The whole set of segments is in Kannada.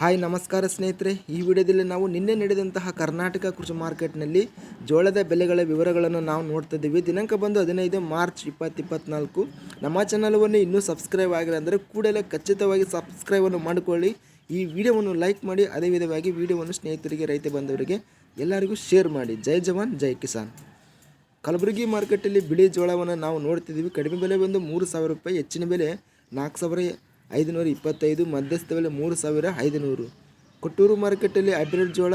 ಹಾಯ್ ನಮಸ್ಕಾರ ಸ್ನೇಹಿತರೆ, ಈ ವಿಡಿಯೋದಲ್ಲಿ ನಾವು ನಿನ್ನೆ ನಡೆದಂತಹ ಕರ್ನಾಟಕ ಕೃಷಿ ಮಾರ್ಕೆಟ್ನಲ್ಲಿ ಜೋಳದ ಬೆಲೆಗಳ ವಿವರಗಳನ್ನು ನಾವು ನೋಡ್ತಾ ಇದ್ದೀವಿ. ದಿನಾಂಕ ಬಂದು 15 ಮಾರ್ಚ್ 2024. ನಮ್ಮ ಚಾನಲವನ್ನು ಇನ್ನೂ ಸಬ್ಸ್ಕ್ರೈಬ್ ಆಗಿಲ್ಲ ಅಂದರೆ ಕೂಡಲೇ ಖಚಿತವಾಗಿ ಸಬ್ಸ್ಕ್ರೈಬನ್ನು ಮಾಡಿಕೊಳ್ಳಿ. ಈ ವಿಡಿಯೋವನ್ನು ಲೈಕ್ ಮಾಡಿ, ಅದೇ ವಿಧವಾಗಿ ವಿಡಿಯೋವನ್ನು ಸ್ನೇಹಿತರಿಗೆ, ರೈತ ಬಂಧುವರಿಗೆ ಎಲ್ಲರಿಗೂ ಶೇರ್ ಮಾಡಿ. ಜೈ ಜವಾನ್ ಜೈ ಕಿಸಾನ್. ಕಲಬುರಗಿ ಮಾರ್ಕೆಟಲ್ಲಿ ಬಿಳಿ ಜೋಳವನ್ನು ನಾವು ನೋಡ್ತಿದ್ದೀವಿ. ಕಡಿಮೆ ಬೆಲೆ ಬಂದು 3,000 ರೂಪಾಯಿ, ಹೆಚ್ಚಿನ ಬೆಲೆ 4,525, ಮಧ್ಯಸ್ಥ ಬೆಲೆ 3,500. ಕೊಟ್ಟೂರು ಮಾರ್ಕೆಟಲ್ಲಿ ಹೈಬ್ರಿಡ್ ಜೋಳ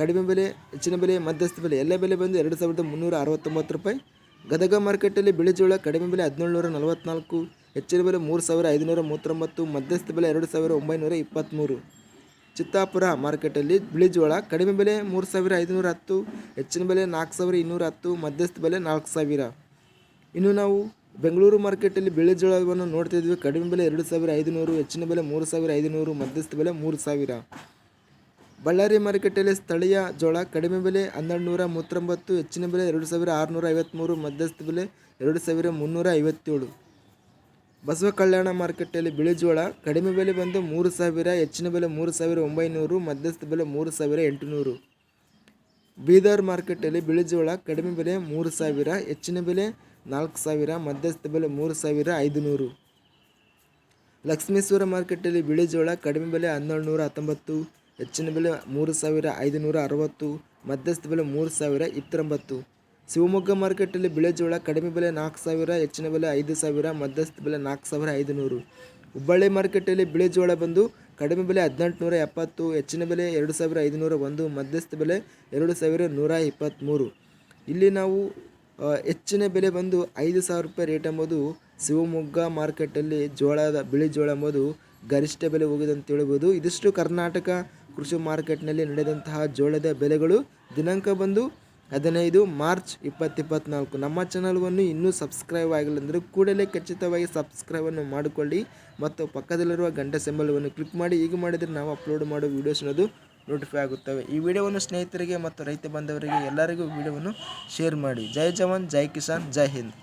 ಕಡಿಮೆ ಬೆಲೆ, ಹೆಚ್ಚಿನ ಬೆಲೆ, ಮಧ್ಯಸ್ಥ ಬೆಲೆ ಎಲ್ಲ ಬೆಲೆ ಬಂದು 2,369 ರೂಪಾಯಿ. ಗದಗ ಮಾರ್ಕೆಟಲ್ಲಿ ಬಿಳಿ ಜೋಳ ಕಡಿಮೆ ಬೆಲೆ 1,744, ಹೆಚ್ಚಿನ ಬೆಲೆ 3,539, ಮಧ್ಯಸ್ಥ ಬೆಲೆ 2,923. ಚಿತ್ತಾಪುರ ಮಾರ್ಕೆಟಲ್ಲಿ ಬಿಳಿ ಜೋಳ ಕಡಿಮೆ ಬೆಲೆ 3,510, ಹೆಚ್ಚಿನ ಬೆಲೆ 4,210, ಮಧ್ಯಸ್ಥ ಬೆಲೆ 4,000. ಇನ್ನು ನಾವು ಬೆಂಗಳೂರು ಮಾರ್ಕೆಟಲ್ಲಿ ಬಿಳಿ ಜೋಳವನ್ನು ನೋಡ್ತಿದ್ವಿ. ಕಡಿಮೆ ಬೆಲೆ 2,500, ಹೆಚ್ಚಿನ ಬೆಲೆ 3,500, ಮಧ್ಯಸ್ಥ ಬೆಲೆ 3,000. ಬಳ್ಳಾರಿ ಮಾರ್ಕೆಟಲ್ಲಿ ಸ್ಥಳೀಯ ಜೋಳ ಕಡಿಮೆ ಬೆಲೆ 1,239, ಹೆಚ್ಚಿನ ಬೆಲೆ 2,653, ಮಧ್ಯಸ್ಥ ಬೆಲೆ 2,357. ಬಸವ ಕಲ್ಯಾಣ ಮಾರ್ಕೆಟಲ್ಲಿ ಬಿಳಿ ಜೋಳ ಕಡಿಮೆ ಬೆಲೆ ಬಂದು 3,000, ಹೆಚ್ಚಿನ ಬೆಲೆ 3,900, ಮಧ್ಯಸ್ಥ ಬೆಲೆ 3,800. ಬೀದರ್ ಮಾರ್ಕೆಟಲ್ಲಿ ಬಿಳಿ ಜೋಳ ಕಡಿಮೆ ಬೆಲೆ 3,000, ಹೆಚ್ಚಿನ ಬೆಲೆ 4,000, ಮಧ್ಯಸ್ಥ ಬೆಲೆ 3,500. ಲಕ್ಷ್ಮೇಶ್ವರ ಮಾರ್ಕೆಟಲ್ಲಿ ಬಿಳಿ ಜೋಳ ಕಡಿಮೆ ಬೆಲೆ 1,219, ಹೆಚ್ಚಿನ ಬೆಲೆ 3,560, ಮಧ್ಯಸ್ಥ ಬೆಲೆ 3,029. ಶಿವಮೊಗ್ಗ ಮಾರ್ಕೆಟಲ್ಲಿ ಬಿಳಿ ಜೋಳ ಕಡಿಮೆ ಬೆಲೆ 4,000, ಹೆಚ್ಚಿನ ಬೆಲೆ 5,000, ಮಧ್ಯಸ್ಥ ಬೆಲೆ 4,500. ಹುಬ್ಬಳ್ಳಿ ಮಾರ್ಕೆಟಲ್ಲಿ ಬಿಳಿ ಜೋಳ ಬಂದು ಕಡಿಮೆ ಬೆಲೆ 1,870, ಹೆಚ್ಚಿನ ಬೆಲೆ 2,501, ಮಧ್ಯಸ್ಥ ಬೆಲೆ 2,123. ಇಲ್ಲಿ ನಾವು ಹೆಚ್ಚಿನ ಬೆಲೆ ಬಂದು 5,000 ರೂಪಾಯಿ ರೇಟ್ ಎಂಬುದು ಶಿವಮೊಗ್ಗ ಮಾರ್ಕೆಟಲ್ಲಿ ಬಿಳಿ ಜೋಳ ಎಂಬುದು ಗರಿಷ್ಠ ಬೆಲೆ ಹೋಗಿದೆ ಅಂತ ಹೇಳ್ಬೋದು. ಇದಿಷ್ಟು ಕರ್ನಾಟಕ ಕೃಷಿ ಮಾರ್ಕೆಟ್ನಲ್ಲಿ ನಡೆದಂತಹ ಜೋಳದ ಬೆಲೆಗಳು. ದಿನಾಂಕ ಬಂದು 15 ಮಾರ್ಚ್ 2024. ನಮ್ಮ ಚಾನಲ್ವನ್ನು ಇನ್ನೂ ಸಬ್ಸ್ಕ್ರೈಬ್ ಆಗಿಲ್ಲ ಅಂದರೆ ಕೂಡಲೇ ಖಚಿತವಾಗಿ ಸಬ್ಸ್ಕ್ರೈಬನ್ನು ಮಾಡಿಕೊಳ್ಳಿ ಮತ್ತು ಪಕ್ಕದಲ್ಲಿರುವ ಗಂಟೆ ಸಿಂಬಲವನ್ನು ಕ್ಲಿಕ್ ಮಾಡಿ. ಈಗ ಮಾಡಿದರೆ ನಾವು ಅಪ್ಲೋಡ್ ಮಾಡೋ ವೀಡಿಯೋಸ್ ಅನ್ನೋದು ನೋಟಿಫೈ ಆಗುತ್ತವೆ. ಈ ವಿಡಿಯೋವನ್ನು ಸ್ನೇಹಿತರಿಗೆ ಮತ್ತು ರೈತ ಬಾಂಧವರಿಗೆ ಎಲ್ಲರಿಗೂ ವಿಡಿಯೋವನ್ನು ಶೇರ್ ಮಾಡಿ. ಜೈ ಜವಾನ್ ಜೈ ಕಿಸಾನ್ ಜೈ ಹಿಂದ್.